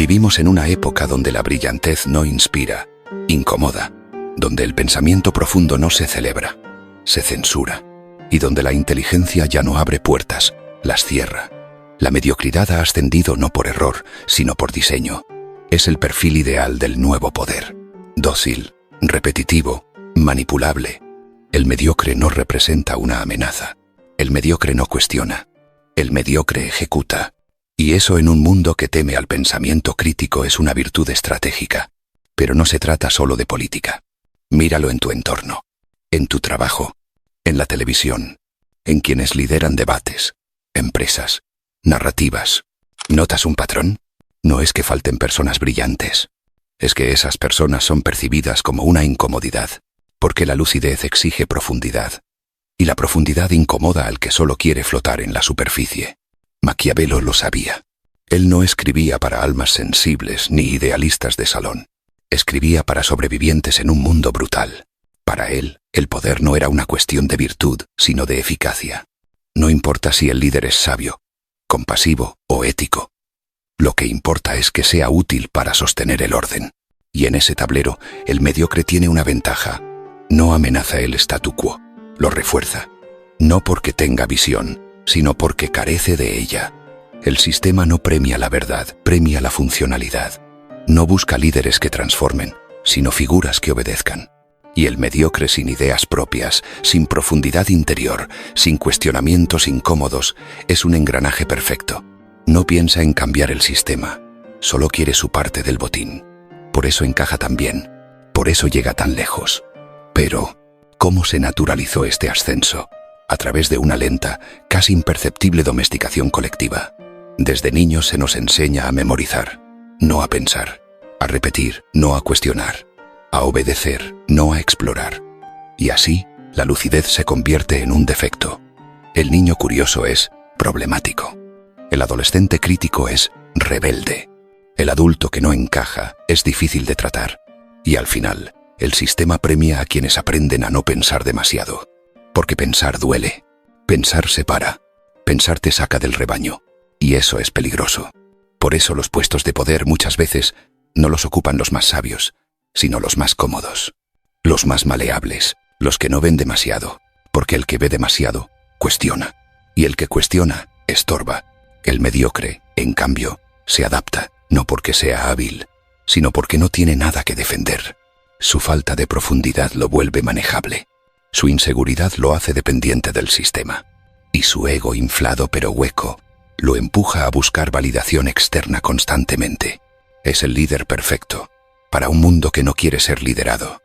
Vivimos en una época donde la brillantez no inspira, incomoda, donde el pensamiento profundo no se celebra, se censura, y donde la inteligencia ya no abre puertas, las cierra. La mediocridad ha ascendido no por error, sino por diseño. Es el perfil ideal del nuevo poder. Dócil, repetitivo, manipulable. El mediocre no representa una amenaza. El mediocre no cuestiona. El mediocre ejecuta. Y eso en un mundo que teme al pensamiento crítico es una virtud estratégica. Pero no se trata solo de política. Míralo en tu entorno, en tu trabajo, en la televisión, en quienes lideran debates, empresas, narrativas. ¿Notas un patrón? No es que falten personas brillantes. Es que esas personas son percibidas como una incomodidad, porque la lucidez exige profundidad, y la profundidad incomoda al que solo quiere flotar en la superficie. Maquiavelo lo sabía. Él no escribía para almas sensibles ni idealistas de salón. Escribía para sobrevivientes en un mundo brutal. Para él, el poder no era una cuestión de virtud, sino de eficacia. No importa si el líder es sabio, compasivo o ético. Lo que importa es que sea útil para sostener el orden. Y en ese tablero, el mediocre tiene una ventaja. No amenaza el statu quo, lo refuerza. No porque tenga visión, sino porque carece de ella. El sistema no premia la verdad, premia la funcionalidad. No busca líderes que transformen, sino figuras que obedezcan. Y el mediocre sin ideas propias, sin profundidad interior, sin cuestionamientos incómodos, es un engranaje perfecto. No piensa en cambiar el sistema, solo quiere su parte del botín. Por eso encaja tan bien, por eso llega tan lejos. Pero, ¿cómo se naturalizó este ascenso? A través de una lenta, casi imperceptible domesticación colectiva. Desde niños se nos enseña a memorizar, no a pensar, a repetir, no a cuestionar, a obedecer, no a explorar. Y así, la lucidez se convierte en un defecto. El niño curioso es problemático. El adolescente crítico es rebelde. El adulto que no encaja es difícil de tratar. Y al final, el sistema premia a quienes aprenden a no pensar demasiado. Porque pensar duele, pensar separa, pensar te saca del rebaño. Y eso es peligroso. Por eso los puestos de poder muchas veces no los ocupan los más sabios, sino los más cómodos, los más maleables, los que no ven demasiado, porque el que ve demasiado, cuestiona, y el que cuestiona, estorba. El mediocre, en cambio, se adapta, no porque sea hábil, sino porque no tiene nada que defender. Su falta de profundidad lo vuelve manejable, su inseguridad lo hace dependiente del sistema, y su ego inflado pero hueco lo empuja a buscar validación externa constantemente. Es el líder perfecto para un mundo que no quiere ser liderado,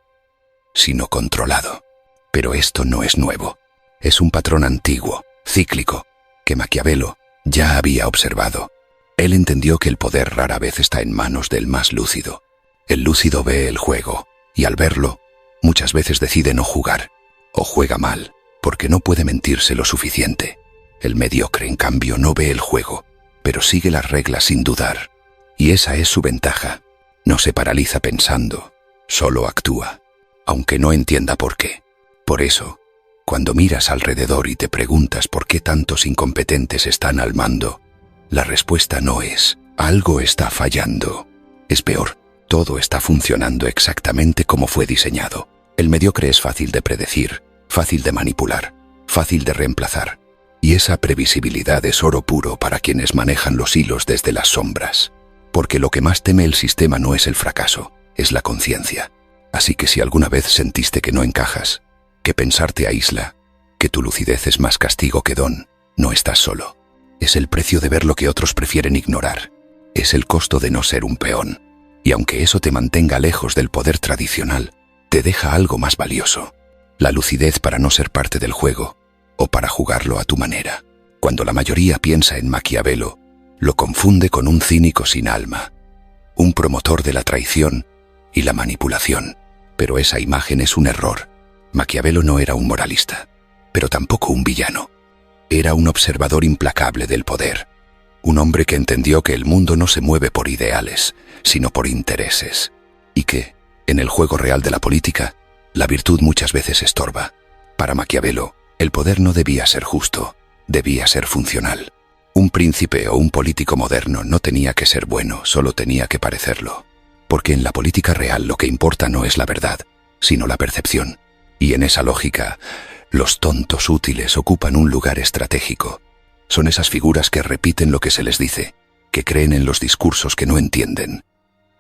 sino controlado. Pero esto no es nuevo. Es un patrón antiguo, cíclico, que Maquiavelo ya había observado. Él entendió que el poder rara vez está en manos del más lúcido. El lúcido ve el juego, y al verlo, muchas veces decide no jugar, o juega mal, porque no puede mentirse lo suficiente. El mediocre, en cambio, no ve el juego, pero sigue las reglas sin dudar. Y esa es su ventaja. No se paraliza pensando, solo actúa, aunque no entienda por qué. Por eso, cuando miras alrededor y te preguntas por qué tantos incompetentes están al mando, la respuesta no es, algo está fallando. Es peor, todo está funcionando exactamente como fue diseñado. El mediocre es fácil de predecir, fácil de manipular, fácil de reemplazar. Y esa previsibilidad es oro puro para quienes manejan los hilos desde las sombras. Porque lo que más teme el sistema no es el fracaso, es la conciencia. Así que si alguna vez sentiste que no encajas, que pensar te aísla, que tu lucidez es más castigo que don, no estás solo. Es el precio de ver lo que otros prefieren ignorar. Es el costo de no ser un peón. Y aunque eso te mantenga lejos del poder tradicional, te deja algo más valioso. La lucidez para no ser parte del juego, o para jugarlo a tu manera. Cuando la mayoría piensa en Maquiavelo, lo confunde con un cínico sin alma, un promotor de la traición y la manipulación. Pero esa imagen es un error. Maquiavelo no era un moralista, pero tampoco un villano. Era un observador implacable del poder, un hombre que entendió que el mundo no se mueve por ideales, sino por intereses, y que, en el juego real de la política, la virtud muchas veces estorba. Para Maquiavelo, el poder no debía ser justo, debía ser funcional. Un príncipe o un político moderno no tenía que ser bueno, solo tenía que parecerlo. Porque en la política real lo que importa no es la verdad, sino la percepción. Y en esa lógica, los tontos útiles ocupan un lugar estratégico. Son esas figuras que repiten lo que se les dice, que creen en los discursos que no entienden,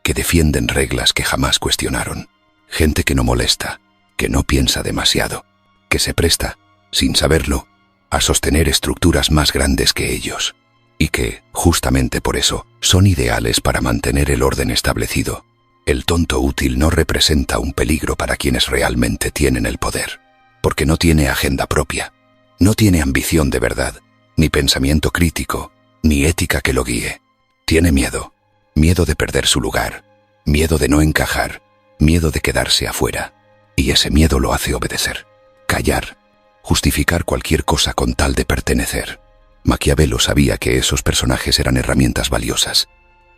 que defienden reglas que jamás cuestionaron. Gente que no molesta, que no piensa demasiado, que se presta, sin saberlo, a sostener estructuras más grandes que ellos. Y que, justamente por eso, son ideales para mantener el orden establecido. El tonto útil no representa un peligro para quienes realmente tienen el poder, porque no tiene agenda propia, no tiene ambición de verdad, ni pensamiento crítico, ni ética que lo guíe. Tiene miedo, miedo de perder su lugar, miedo de no encajar, miedo de quedarse afuera, y ese miedo lo hace obedecer, callar, justificar cualquier cosa con tal de pertenecer. Maquiavelo sabía que esos personajes eran herramientas valiosas,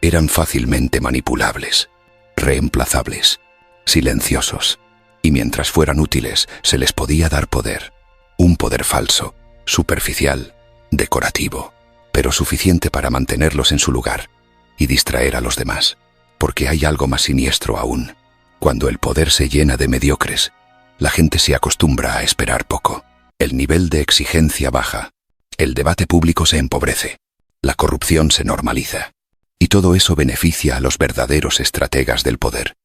eran fácilmente manipulables, reemplazables, silenciosos, y mientras fueran útiles se les podía dar poder, un poder falso, superficial, decorativo, pero suficiente para mantenerlos en su lugar y distraer a los demás, porque hay algo más siniestro aún. Cuando el poder se llena de mediocres, la gente se acostumbra a esperar poco, el nivel de exigencia baja, el debate público se empobrece, la corrupción se normaliza, y todo eso beneficia a los verdaderos estrategas del poder,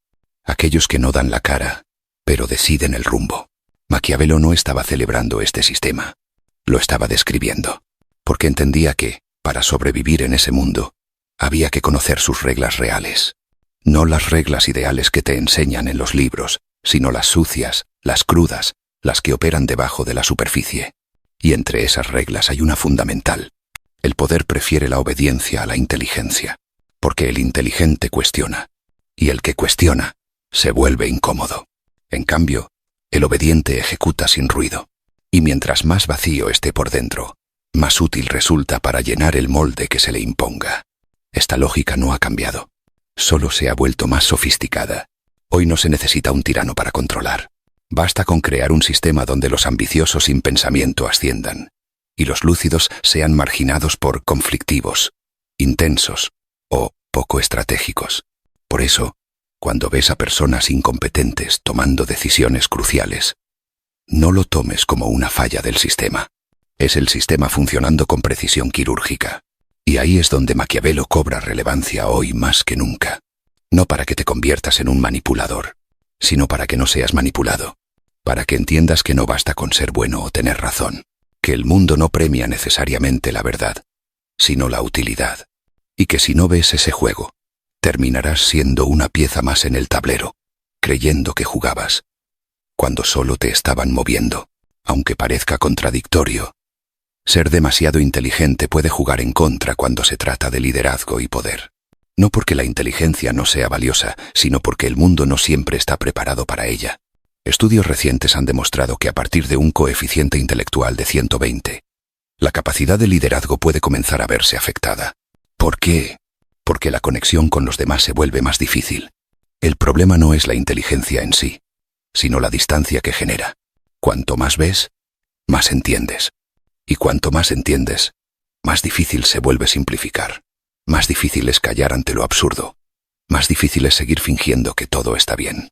aquellos que no dan la cara, pero deciden el rumbo. Maquiavelo no estaba celebrando este sistema, lo estaba describiendo, porque entendía que, para sobrevivir en ese mundo, había que conocer sus reglas reales. No las reglas ideales que te enseñan en los libros, sino las sucias, las crudas, las que operan debajo de la superficie. Y entre esas reglas hay una fundamental. El poder prefiere la obediencia a la inteligencia, porque el inteligente cuestiona, y el que cuestiona se vuelve incómodo. En cambio, el obediente ejecuta sin ruido, y mientras más vacío esté por dentro, más útil resulta para llenar el molde que se le imponga. Esta lógica no ha cambiado, solo se ha vuelto más sofisticada. Hoy no se necesita un tirano para controlar. Basta con crear un sistema donde los ambiciosos sin pensamiento asciendan, y los lúcidos sean marginados por conflictivos, intensos o poco estratégicos. Por eso, cuando ves a personas incompetentes tomando decisiones cruciales, no lo tomes como una falla del sistema. Es el sistema funcionando con precisión quirúrgica. Y ahí es donde Maquiavelo cobra relevancia hoy más que nunca. No para que te conviertas en un manipulador, sino para que no seas manipulado. Para que entiendas que no basta con ser bueno o tener razón. Que el mundo no premia necesariamente la verdad, sino la utilidad. Y que si no ves ese juego, terminarás siendo una pieza más en el tablero, creyendo que jugabas, cuando solo te estaban moviendo. Aunque parezca contradictorio, ser demasiado inteligente puede jugar en contra cuando se trata de liderazgo y poder. No porque la inteligencia no sea valiosa, sino porque el mundo no siempre está preparado para ella. Estudios recientes han demostrado que a partir de un coeficiente intelectual de 120, la capacidad de liderazgo puede comenzar a verse afectada. ¿Por qué? Porque la conexión con los demás se vuelve más difícil. El problema no es la inteligencia en sí, sino la distancia que genera. Cuanto más ves, más entiendes. Y cuanto más entiendes, más difícil se vuelve simplificar. Más difícil es callar ante lo absurdo. Más difícil es seguir fingiendo que todo está bien.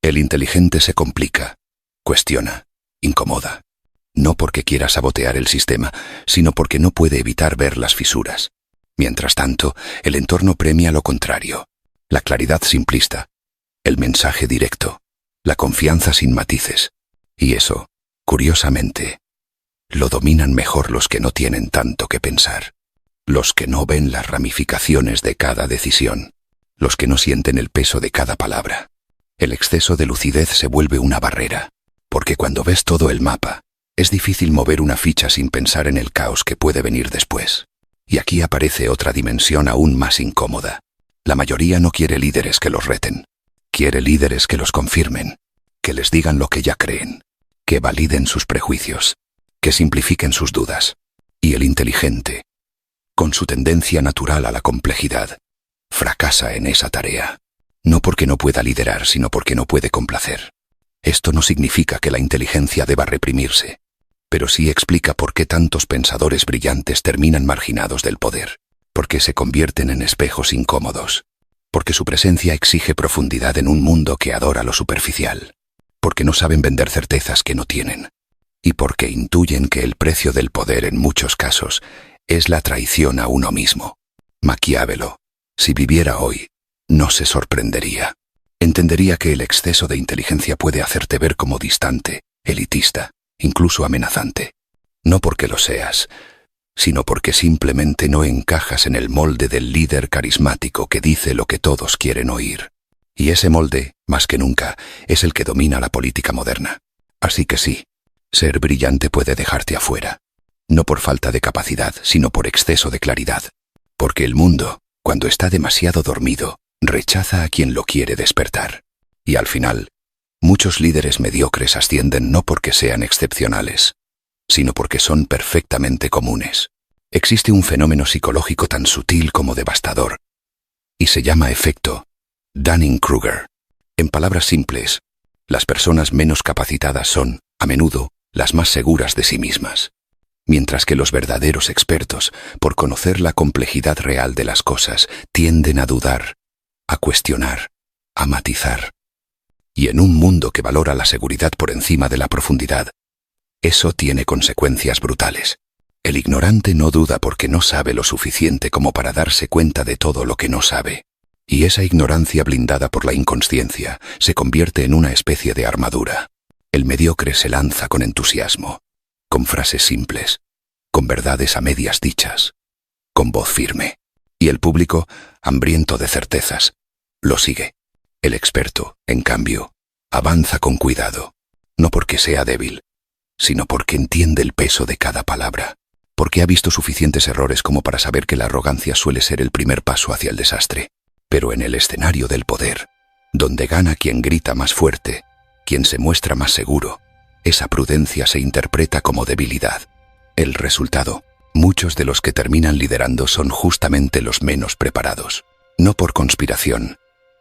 El inteligente se complica, cuestiona, incomoda. No porque quiera sabotear el sistema, sino porque no puede evitar ver las fisuras. Mientras tanto, el entorno premia lo contrario. La claridad simplista, el mensaje directo, la confianza sin matices. Y eso, curiosamente, lo dominan mejor los que no tienen tanto que pensar. Los que no ven las ramificaciones de cada decisión. Los que no sienten el peso de cada palabra. El exceso de lucidez se vuelve una barrera, porque cuando ves todo el mapa, es difícil mover una ficha sin pensar en el caos que puede venir después. Y aquí aparece otra dimensión aún más incómoda. La mayoría no quiere líderes que los reten. Quiere líderes que los confirmen, que les digan lo que ya creen, que validen sus prejuicios, que simplifiquen sus dudas. Y el inteligente, con su tendencia natural a la complejidad, fracasa en esa tarea. No porque no pueda liderar, sino porque no puede complacer. Esto no significa que la inteligencia deba reprimirse, pero sí explica por qué tantos pensadores brillantes terminan marginados del poder, porque se convierten en espejos incómodos, porque su presencia exige profundidad en un mundo que adora lo superficial, porque no saben vender certezas que no tienen, y porque intuyen que el precio del poder en muchos casos es la traición a uno mismo. Maquiavelo, si viviera hoy, no se sorprendería. Entendería que el exceso de inteligencia puede hacerte ver como distante, elitista, incluso amenazante. No porque lo seas, sino porque simplemente no encajas en el molde del líder carismático que dice lo que todos quieren oír. Y ese molde, más que nunca, es el que domina la política moderna. Así que sí, ser brillante puede dejarte afuera. No por falta de capacidad, sino por exceso de claridad. Porque el mundo, cuando está demasiado dormido, rechaza a quien lo quiere despertar. Y al final, muchos líderes mediocres ascienden no porque sean excepcionales, sino porque son perfectamente comunes. Existe un fenómeno psicológico tan sutil como devastador, y se llama efecto Dunning-Kruger. En palabras simples, las personas menos capacitadas son, a menudo, las más seguras de sí mismas, mientras que los verdaderos expertos, por conocer la complejidad real de las cosas, tienden a dudar, a cuestionar, a matizar. Y en un mundo que valora la seguridad por encima de la profundidad, eso tiene consecuencias brutales. El ignorante no duda porque no sabe lo suficiente como para darse cuenta de todo lo que no sabe. Y esa ignorancia blindada por la inconsciencia se convierte en una especie de armadura. El mediocre se lanza con entusiasmo, con frases simples, con verdades a medias dichas, con voz firme. Y el público, hambriento de certezas, lo sigue. El experto, en cambio, avanza con cuidado, no porque sea débil, sino porque entiende el peso de cada palabra, porque ha visto suficientes errores como para saber que la arrogancia suele ser el primer paso hacia el desastre. Pero en el escenario del poder, donde gana quien grita más fuerte, quien se muestra más seguro, esa prudencia se interpreta como debilidad. El resultado, muchos de los que terminan liderando son justamente los menos preparados, no por conspiración,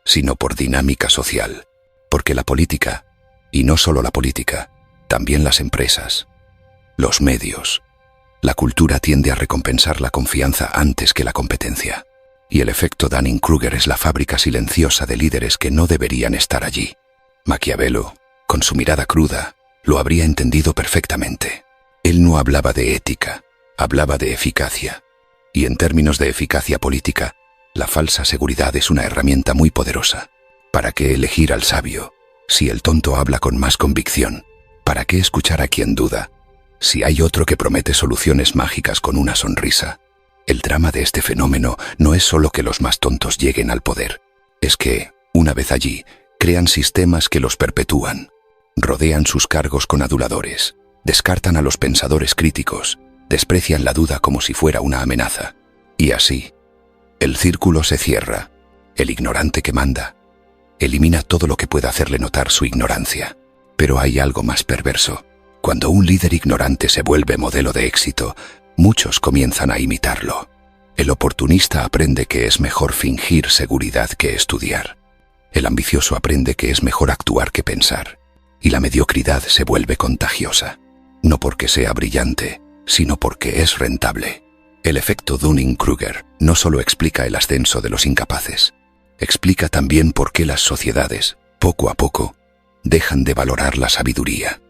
sino por dinámica social, porque la política, y no solo la política, también las empresas, los medios, la cultura tiende a recompensar la confianza antes que la competencia. Y el efecto Dunning-Kruger es la fábrica silenciosa de líderes que no deberían estar allí. Maquiavelo, con su mirada cruda, lo habría entendido perfectamente. Él no hablaba de ética, hablaba de eficacia. Y en términos de eficacia política, la falsa seguridad es una herramienta muy poderosa. ¿Para qué elegir al sabio, si el tonto habla con más convicción? ¿Para qué escuchar a quien duda, si hay otro que promete soluciones mágicas con una sonrisa? El drama de este fenómeno no es solo que los más tontos lleguen al poder, es que, una vez allí, crean sistemas que los perpetúan, rodean sus cargos con aduladores, descartan a los pensadores críticos, desprecian la duda como si fuera una amenaza. Y así, el círculo se cierra, el ignorante que manda, elimina todo lo que pueda hacerle notar su ignorancia. Pero hay algo más perverso. Cuando un líder ignorante se vuelve modelo de éxito, muchos comienzan a imitarlo. El oportunista aprende que es mejor fingir seguridad que estudiar. El ambicioso aprende que es mejor actuar que pensar. Y la mediocridad se vuelve contagiosa. No porque sea brillante, sino porque es rentable. El efecto Dunning-Kruger no solo explica el ascenso de los incapaces, explica también por qué las sociedades, poco a poco, dejan de valorar la sabiduría.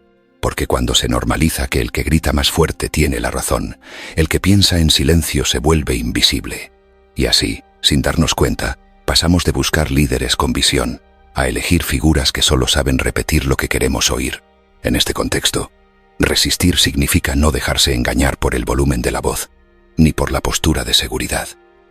Porque cuando se normaliza que el que grita más fuerte tiene la razón, el que piensa en silencio se vuelve invisible. Y así, sin darnos cuenta, pasamos de buscar líderes con visión a elegir figuras que solo saben repetir lo que queremos oír. En este contexto, resistir significa no dejarse engañar por el volumen de la voz, ni por la postura de seguridad.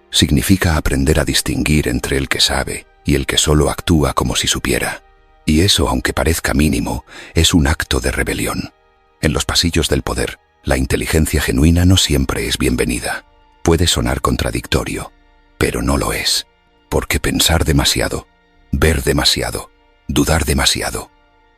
Significa aprender a distinguir entre el que sabe y el que solo actúa como si supiera. Y eso, aunque parezca mínimo, es un acto de rebelión. En los pasillos del poder, la inteligencia genuina no siempre es bienvenida. Puede sonar contradictorio, pero no lo es. Porque pensar demasiado, ver demasiado, dudar demasiado,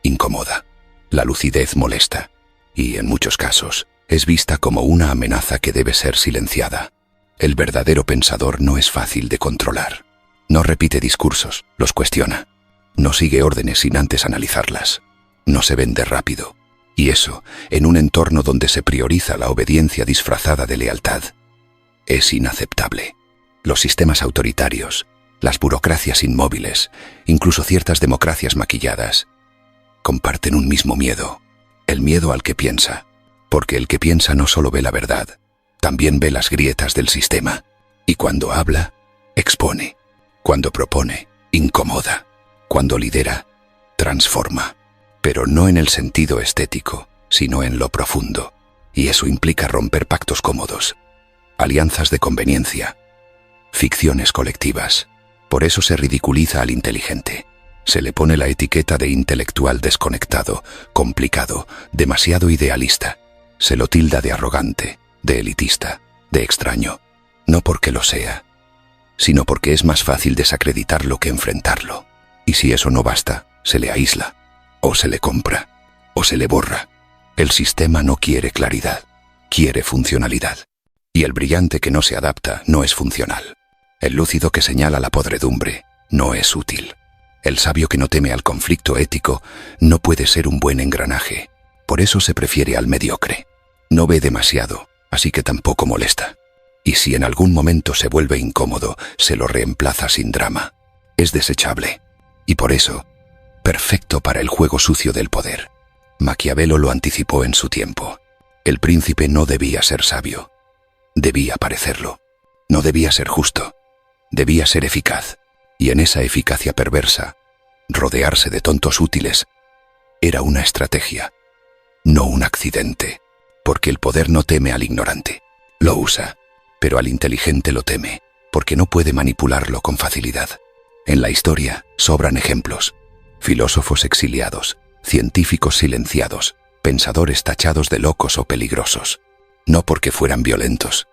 incomoda. La lucidez molesta, y en muchos casos, es vista como una amenaza que debe ser silenciada. El verdadero pensador no es fácil de controlar. No repite discursos, los cuestiona. No sigue órdenes sin antes analizarlas. No se vende rápido. Y eso, en un entorno donde se prioriza la obediencia disfrazada de lealtad. Es inaceptable. Los sistemas autoritarios, las burocracias inmóviles, incluso ciertas democracias maquilladas, comparten un mismo miedo, el miedo al que piensa, porque el que piensa no solo ve la verdad, también ve las grietas del sistema, y cuando habla, expone, cuando propone, incomoda, cuando lidera, transforma, pero no en el sentido estético, sino en lo profundo, y eso implica romper pactos cómodos, alianzas de conveniencia, ficciones colectivas. Por eso se ridiculiza al inteligente. Se le pone la etiqueta de intelectual desconectado, complicado, demasiado idealista. Se lo tilda de arrogante, de elitista, de extraño. No porque lo sea, sino porque es más fácil desacreditarlo que enfrentarlo. Y si eso no basta, se le aísla, o se le compra, o se le borra. El sistema no quiere claridad, quiere funcionalidad. Y el brillante que no se adapta no es funcional. El lúcido que señala la podredumbre no es útil. El sabio que no teme al conflicto ético no puede ser un buen engranaje. Por eso se prefiere al mediocre. No ve demasiado, así que tampoco molesta. Y si en algún momento se vuelve incómodo, se lo reemplaza sin drama. Es desechable. Y por eso, perfecto para el juego sucio del poder. Maquiavelo lo anticipó en su tiempo. El príncipe no debía ser sabio. Debía parecerlo. No debía ser justo. Debía ser eficaz. Y en esa eficacia perversa, rodearse de tontos útiles era una estrategia, no un accidente. Porque el poder no teme al ignorante. Lo usa, pero al inteligente lo teme, porque no puede manipularlo con facilidad. En la historia sobran ejemplos. Filósofos exiliados, científicos silenciados, pensadores tachados de locos o peligrosos. No porque fueran violentos,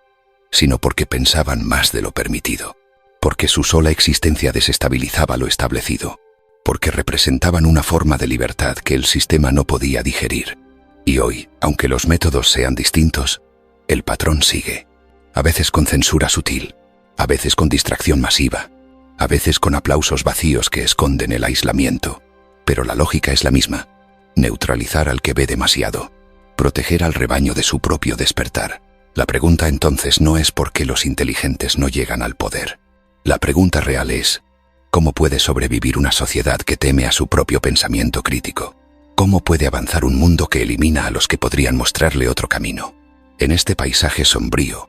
sino porque pensaban más de lo permitido. Porque su sola existencia desestabilizaba lo establecido. Porque representaban una forma de libertad que el sistema no podía digerir. Y hoy, aunque los métodos sean distintos, el patrón sigue. A veces con censura sutil, a veces con distracción masiva, a veces con aplausos vacíos que esconden el aislamiento. Pero la lógica es la misma. Neutralizar al que ve demasiado. Proteger al rebaño de su propio despertar. La pregunta entonces no es por qué los inteligentes no llegan al poder. La pregunta real es, ¿cómo puede sobrevivir una sociedad que teme a su propio pensamiento crítico? ¿Cómo puede avanzar un mundo que elimina a los que podrían mostrarle otro camino? En este paisaje sombrío,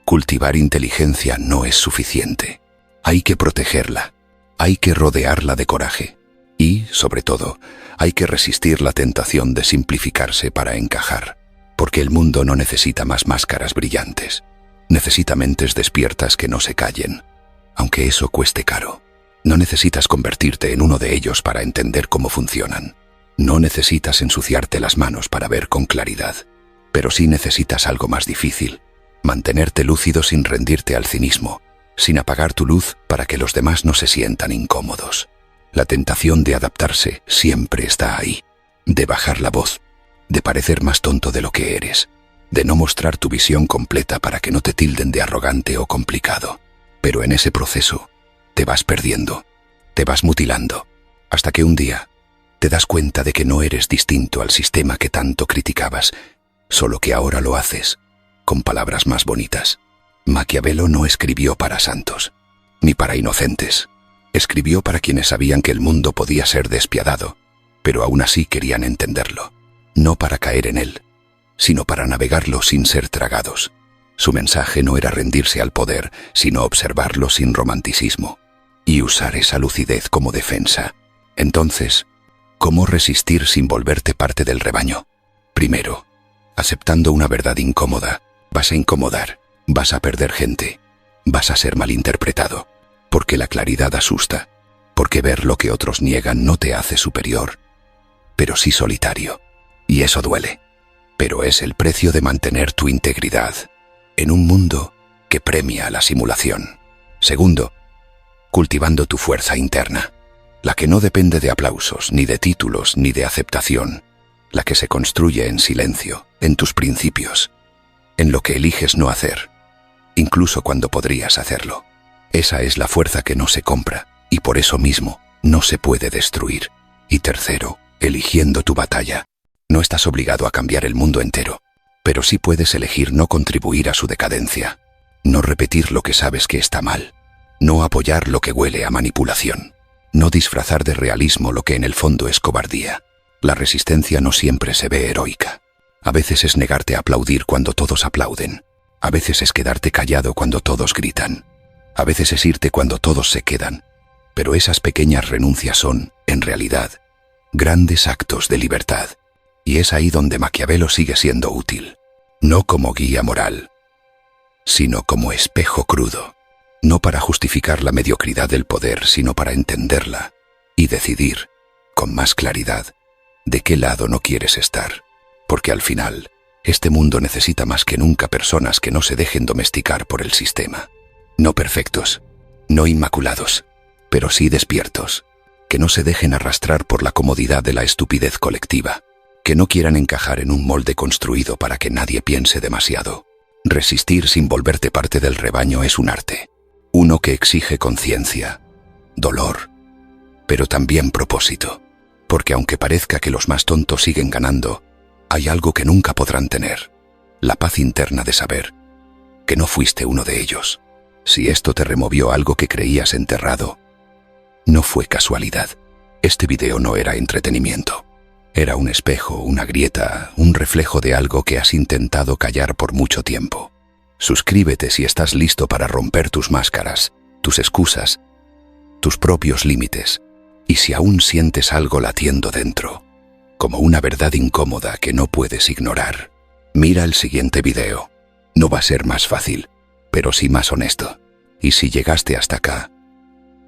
cultivar inteligencia no es suficiente. Hay que protegerla, hay que rodearla de coraje y, sobre todo, hay que resistir la tentación de simplificarse para encajar, porque el mundo no necesita más máscaras brillantes, necesita mentes despiertas que no se callen, aunque eso cueste caro. No necesitas convertirte en uno de ellos para entender cómo funcionan. No necesitas ensuciarte las manos para ver con claridad, pero sí necesitas algo más difícil, mantenerte lúcido sin rendirte al cinismo, sin apagar tu luz para que los demás no se sientan incómodos. La tentación de adaptarse siempre está ahí, de bajar la voz, de parecer más tonto de lo que eres, de no mostrar tu visión completa para que no te tilden de arrogante o complicado. Pero en ese proceso, te vas perdiendo, te vas mutilando, hasta que un día te das cuenta de que no eres distinto al sistema que tanto criticabas, solo que ahora lo haces con palabras más bonitas. Maquiavelo no escribió para santos, ni para inocentes. Escribió para quienes sabían que el mundo podía ser despiadado, pero aún así querían entenderlo. No para caer en él, sino para navegarlo sin ser tragados. Su mensaje no era rendirse al poder, sino observarlo sin romanticismo y usar esa lucidez como defensa. Entonces, ¿cómo resistir sin volverte parte del rebaño? Primero, aceptando una verdad incómoda. Vas a incomodar, vas a perder gente, vas a ser malinterpretado, porque la claridad asusta, porque ver lo que otros niegan no te hace superior, pero sí solitario. Y eso duele, pero es el precio de mantener tu integridad en un mundo que premia la simulación. Segundo, cultivando tu fuerza interna, la que no depende de aplausos, ni de títulos, ni de aceptación, la que se construye en silencio, en tus principios, en lo que eliges no hacer, incluso cuando podrías hacerlo. Esa es la fuerza que no se compra, y por eso mismo no se puede destruir. Y tercero, eligiendo tu batalla. No estás obligado a cambiar el mundo entero, pero sí puedes elegir no contribuir a su decadencia, no repetir lo que sabes que está mal, no apoyar lo que huele a manipulación, no disfrazar de realismo lo que en el fondo es cobardía. La resistencia no siempre se ve heroica. A veces es negarte a aplaudir cuando todos aplauden. A veces es quedarte callado cuando todos gritan. A veces es irte cuando todos se quedan. Pero esas pequeñas renuncias son, en realidad, grandes actos de libertad. Y es ahí donde Maquiavelo sigue siendo útil. No como guía moral, sino como espejo crudo. No para justificar la mediocridad del poder, sino para entenderla y decidir, con más claridad, de qué lado no quieres estar. Porque al final, este mundo necesita más que nunca personas que no se dejen domesticar por el sistema. No perfectos, no inmaculados, pero sí despiertos. Que no se dejen arrastrar por la comodidad de la estupidez colectiva. Que no quieran encajar en un molde construido para que nadie piense demasiado. Resistir sin volverte parte del rebaño es un arte. Uno que exige conciencia, dolor, pero también propósito. Porque aunque parezca que los más tontos siguen ganando, hay algo que nunca podrán tener: la paz interna de saber que no fuiste uno de ellos. Si esto te removió algo que creías enterrado, no fue casualidad. Este video no era entretenimiento. Era un espejo, una grieta, un reflejo de algo que has intentado callar por mucho tiempo. Suscríbete si estás listo para romper tus máscaras, tus excusas, tus propios límites, y si aún sientes algo latiendo dentro, como una verdad incómoda que no puedes ignorar, mira el siguiente video. No va a ser más fácil, pero sí más honesto. Y si llegaste hasta acá,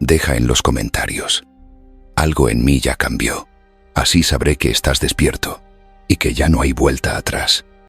deja en los comentarios: algo en mí ya cambió. Así sabré que estás despierto y que ya no hay vuelta atrás.